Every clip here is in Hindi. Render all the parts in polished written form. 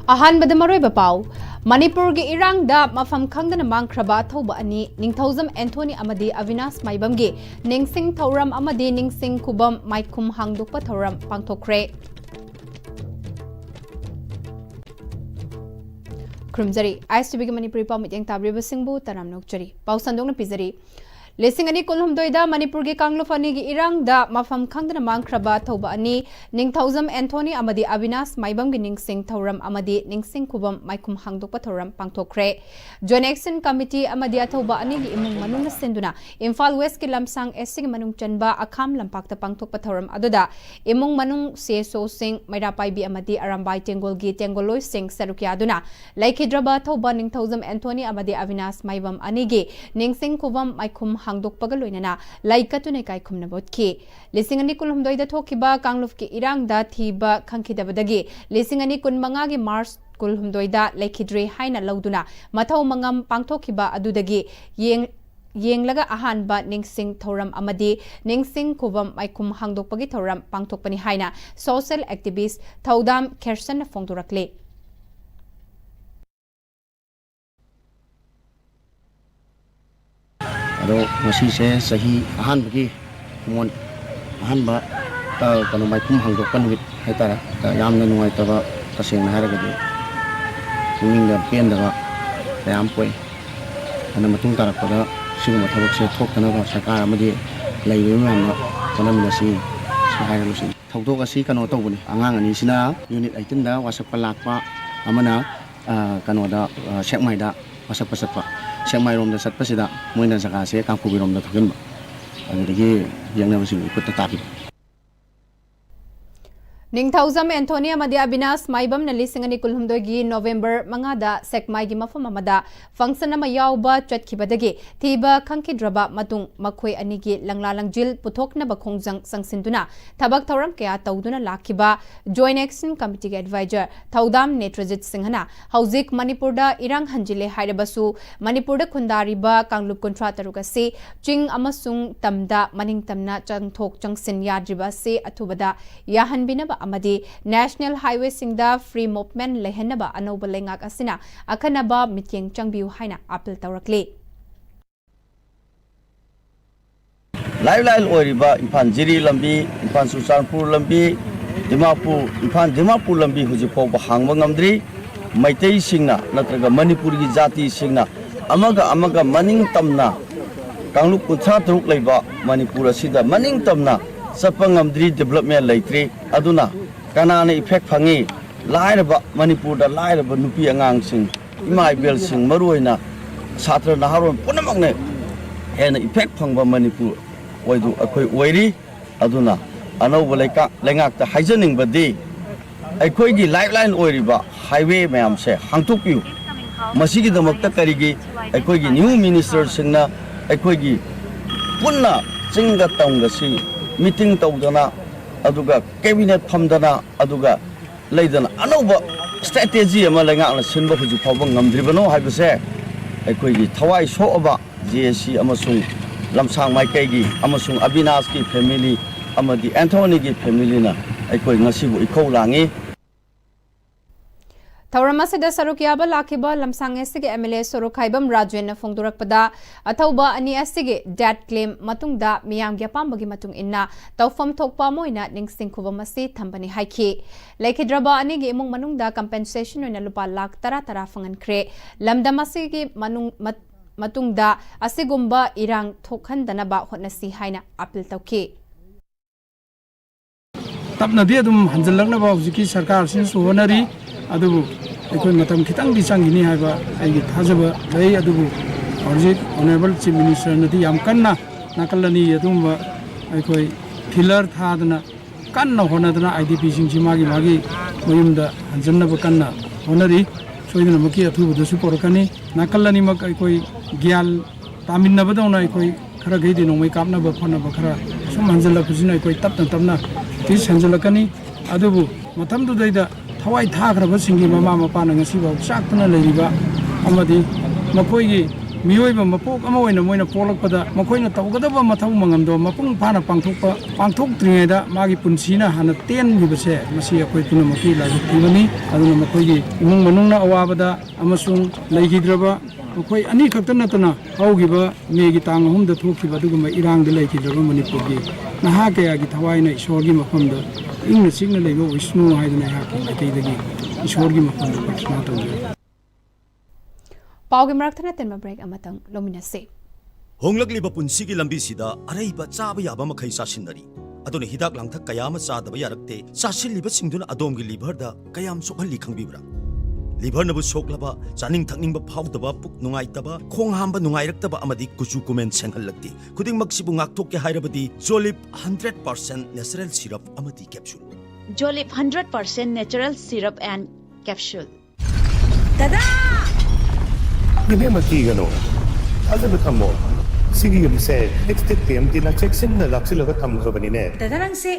अहानबद मरोइब पाउ मणिपुर के इरांग दा मफम खंगदन मांगख्रबा थौबा अनि निंगथौजम एंथोनी अमदी अविनाश माइबम गे निंगसिंग थौरम अमदी निंगसिंग खुबम माइखुम हांगदोकपा थौरम पांगथोखरे खुरमजरी Am-Istv के मणिपुरी पाउ मित्यंग ताब्रिब सिंहबु तराम नोकचरी पाउ संदोंग पिजरी लेसिंग अनि कुलहुमदोइदा मणिपुर के कांगलुफ अनि की इरांग दा मफम खंगदन मांगख्रबा थौबा अनि निंगथौजम एंथोनी अमदी अविनाश माइबम गे निंगसिंग थौरम अमदी निंगसिंग खुबम माइखुम हांगदोकपा थौरम पांगथोखरे जॉइंट एक्शन कमिटी अमदी अथौबा अनि की इमुंग मनुंग सिंदुना इम्फाल वेस्ट के लमसांग एससी के मनुंग चनबा अखाम लंपाकता पांगथोकपा थौरम अदुदा इमुंग मनुंग सेसो सिंह मैरापाइबी अमदी अरामबाई टेंगोल गी टेंगोलोय सिंह सरुकियादुना लाइखिद्रबा थौबा निंगथौजम एंथोनी अमदी अविनाश माइबम अनि गे निंगसिंग खुबम माइखुम हांगदोकपगा लोइनना लाइकतुने काइखुमना बोतखि लिसिंग अनि कुलहुमदोइदा थोखिबा कांगलुफ के इरांगदा थीबा खंखिदबदगी लिसिंग अनि कुनमंगा गे मार्च कुलहुमदोइदा लेखिद्रे हाइना लौदुना मथौ मंगम पांगथोखिबा अदुदगी येंगलगा अहानबा निंगसिंग थौरम अमदी निंगसिंग खुबम माइखुम हांगदोकपगी थौरम पांगथोकपनि हाइना सोशल एक्टिविस्ट थौदाम खेरसन फोंदोरकले मसीसे सही अहानबगी मोन अहानबा कनो माइखुम हांगदोकपन वित हैतारा यामना नुवाइतबा तसेंगना हारगदि पुनिंगदा पेंदबा याम पोय अना मतुंग तारकपदा सिगुम थबकसे थोकतनबा सरकार अमदि लैबे मैमना कोनमिदसि हायरलुसि थौदोक असि कनो तौबनि आंगांग अनिसिना यूनिट 18 दा वासप लाकपा अमना कनोदा सेकमाइदा वासप सत्पा सेकमाइ रोमदा सत्पसिदा मोइना जगासे कांफुबि रोमदा थगिनबा अदुदगी यंगनबसि कुत्ता ताबि निंगथौजम एंथोनी अमदी अविनाश माइबम न लिसिंग अनि कुलहुमदोगी नवंबर 5 दा सेकमाइ गी मफम अमदा फंक्शन अमा यावबा चटखिबदगी थीबा खंखिद्रबा मतुंग मखोय अनि गी लंगला लंगजिल पुथोकनबा खोंजंग संगसिंदुना थबक थौरम कया तौदुना लाखिबा जॉइंट एक्शन कमिटी के एडवाइजर थौदाम नेत्रजित सिंहना हौजिक मणिपुर दा इरांग हंजिले हाइरबसु मणिपुर दा खुंदारिबा कांगलुप कुंट्रा तरुकसी चिंग अमसुंग तमदा मनिंग तमना चंगथोक चंगसिन याद्रिबा से अथुबदा याहनबिनबा अमदी नेशनल हाईवे सिंगदा फ्री मूवमेंट लेहनबा अनौबा लेंगाक असिना अखनबा मित्येंग चंगबियु हाइना अपील तौरकले लाइव ओरिबा इम्फान जिरी लंबी इम्फान सुचानपुर लंबी दिमापुर लंबी हुजिफाव हांगबा ngamdri मैतै सिंगना नत्रगा मणिपुर की जाति सिंगना अमगा मनिंग तमना कांगलुप कुंथ्रा तरुक लेबा मणिपुर असिदा मनिंग तमना सपंगमद्री डेवलपमेंट लेट्री अदुना कनाने इफेक्ट फंगी लाइरबा मणिपुर दा लाइरबा नुपी अंगांग सिंग इमा इबेल सिंग मरुइना छात्र नहारोन पुनमकने हेन इफेक्ट फंगबा मणिपुर ओइदु अखोय ओइरी अदुना अनौबा लेंगाक ता हाइजनिंगबदी अखोयगी लाइफलाइन ओइरिबा हाईवे मैम से हांगतोकपियु मसिगी दमकता करिगी अखोयगी न्यू मिनिस्टर सिंगना अखोयगी पुन्ना चिंगा तंगसी मीटिंग तौदना अदुगा कैबिनेट फमदना अदुगा लेदना अनौबा स्ट्रेटेजी अमा लेंगाकना सिनबा हुजु फावबा ngamdribano हाइबसे अखोयगी थवाई सोअबा जेसी अमसुंग लमसांग माइकैगी अमसुंग अविनाश की फैमिली अमदी एंथोनी की फैमिली ना अखोय ngasibu इखौ लांगी थौरमसिदा सरुकियाबा लाखिबा लमसांग एससी के एमएलए सोरोखाइबम राजेन फोंदोरकपदा अथौबा अनि एससी के डेट क्लेम मतुंगदा मियाम गे पामबगी मतुंग इन्ना तौफम थोकपा मोइना निंगसिंग खुबमसि थंबनी हाइखि लेखिद्रबा अनि गे इमुंग मनुंगदा कंपेंसेशन ओइना लुपा लाख 10 फंगनख्रे लमदमसि के मतुंगदा असिगुंबा इरांग थोखनदनबा होनसि हाइना अपील तौखि तबनदी अदुम हंजलकनबा हुजिकी सरकार सिन सुहोनरी अदुबु एकोय मतम खितंग दि संगिनी हाइबा आइगी थाजबा लई अदुबु हौजिक ऑनरेबल चीफ मिनिस्टर नदी याम कन्ना नाकलनी अदुमबा एकोय फिलर थादना कन्ना होनदना आईडीपी सिंग मागी मयुमदा हंजनबा कन्ना होनरी सोइदना मकी अथुबदसु पोरकनी नाकलनी मक एकोय ग्याल तामिनबदौना एकोय खरा गैदि नोमै कापनबा फनबा खरा सुम हंजलकसिना एकोय तपना तिस हंजलकनी अदुबु मतमदुदैदा थवाई थाग्रब सिंगी ममा मपाना ngasibaw chakna leiriba amadi makhoi gi मियोइबा मपोक अमा ओइना मोइना पोलकपदा मखोइना तौगदबा मथौ मंगमदो मपुंग फाना पांथोक्त्रिङैदा मागी पुन्सिना हाना तेनगिबसे मसी अखोइ पुनमकी लागिथिबनी अदुना मखोइगी इमुंग मनुंगना अवाबदा अमसुंग लैगिद्रबा मखोइ अनी खक्ता नतना हौगिबा मेगी तांग अहुमदा थोखिबा अदुगुमा इरांगदा लैगिद्रबा मणिपुरगी नहा कयागी थवाइना ईश्वरगी मफमदा इंगना सिंगना लैबा विष्णु हाइदना हाकि मैतैदगी ईश्वरगी मफमदा प्रार्थना तौजै पाउगी मरक्थना तेनमा ब्रेक अमतंग लोमिनसे होंगलक्लिबा पुंसिगी लंबीसिदा अरैबा चाबा याबा मखै सासिनरी अदुना हिदाक लांथक कयाम चादबा यारक्ते सासिलिबा सिंगदुना अदोमगी लिभरदा कयाम सोखल्ली खंगबिब्रा लिभर नबु सोखलबा चानिंग थकनिंगबा फाउदबा पुक नुंगाइतबा खोंग हांबा नुंगाइरक्तबा अमदि कुचु कुमेन सेंगहल्लक्ति खुदिंगमक्सिबु ngakthokke hairabadi Jolip 100% natural syrup amadi capsule Jolip 100% natural syrup and capsule Tada! Give him a key, you know. As a become more. See, you said, next day, empty na checks in the Luxil of a thumb of an in it. Tadarang se,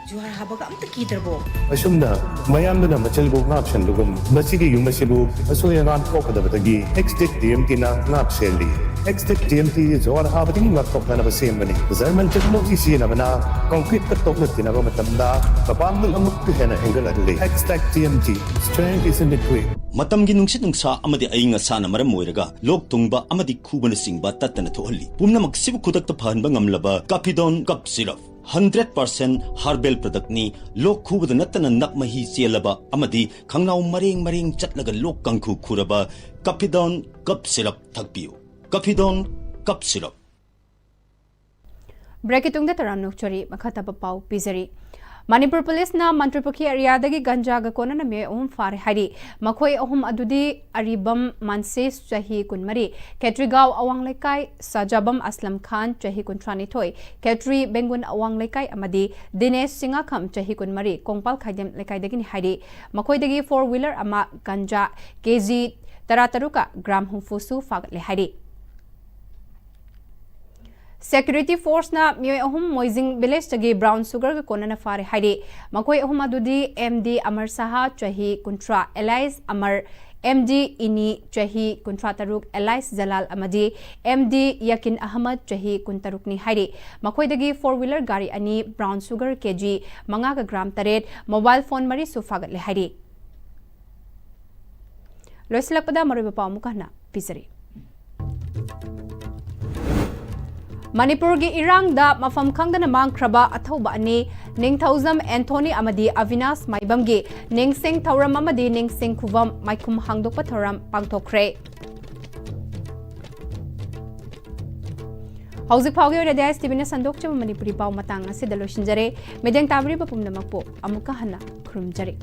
Juhar Habagam the Kiderbo. Ashumna, Mayam the Machilbo option, Lugum, Masiki, Yumasibu, Asuyan Coca the Batagi, exit the empty not shelly. Exit GMT is all happening in what top of a same money. Zerman technology in Amana, concrete the top of Tinagomatanda, the bundle of Mukana Angle. Extract GMT, strength is in the quick. matamgi nungsit nungsa amadi ainga sana maram moiraga lok tungba amadi khubana singba tatana thohalli pumnamak sibu khudakta phanba ngamlaba Capidon cup syrup 100% herbal product ni lok khubada natana nakmahi chelaba amadi khangnaw maring chatlaga lok kangkhu khuraba Capidon cup syrup thakpiu Capidon cup syrup breaking द तराम नोक्चरी मखतब पाउ पिजरी Manipur Police na Mantripukhi area dagi ganja ga kona na me far hari makhoi ahum adudi aribam mansis chahi kunmari Ketrigao awang lekai Sajabam Aslam Khan chahi kuntrani thoi Ketri Bengun awang lekai amadi Dinesh Singakham chahi kunmari Kongpal khaidem lekai dagi ni hari makhoi dagi 4-wheeler ama ganja kg tarataruka gram humfusu fagat le hari Security force na miyoy ahum moizing village tagi brown sugar ga kona na fare hairi makoi ahum adudi MD Amar Saha chahi kuntra Elias Amar MD Ini chahi kuntra taruk Elias Jalal amadi MD Yakin Ahmad chahi kuntaruk ni hairi makoi dagi 4-wheeler gari ani brown sugar kg manga ga gram taret mobile phone mari sufagat le hairi loislak pada maroy pa mukana pisari Manipur gi irang da mafam khangdana mangkraba athauba ani Ningthauzam Anthony amadi Avinas Maibam gi Ningsing Thauram amadi Ningsing Khuvam Maikhum Hangdokpa Thoram pangthokre Hauzik phauge ore Am-Istv na sandokcham Manipuri pau matang asida loshinjare medeng tabri bapumnamakpo amuka hana khurumjare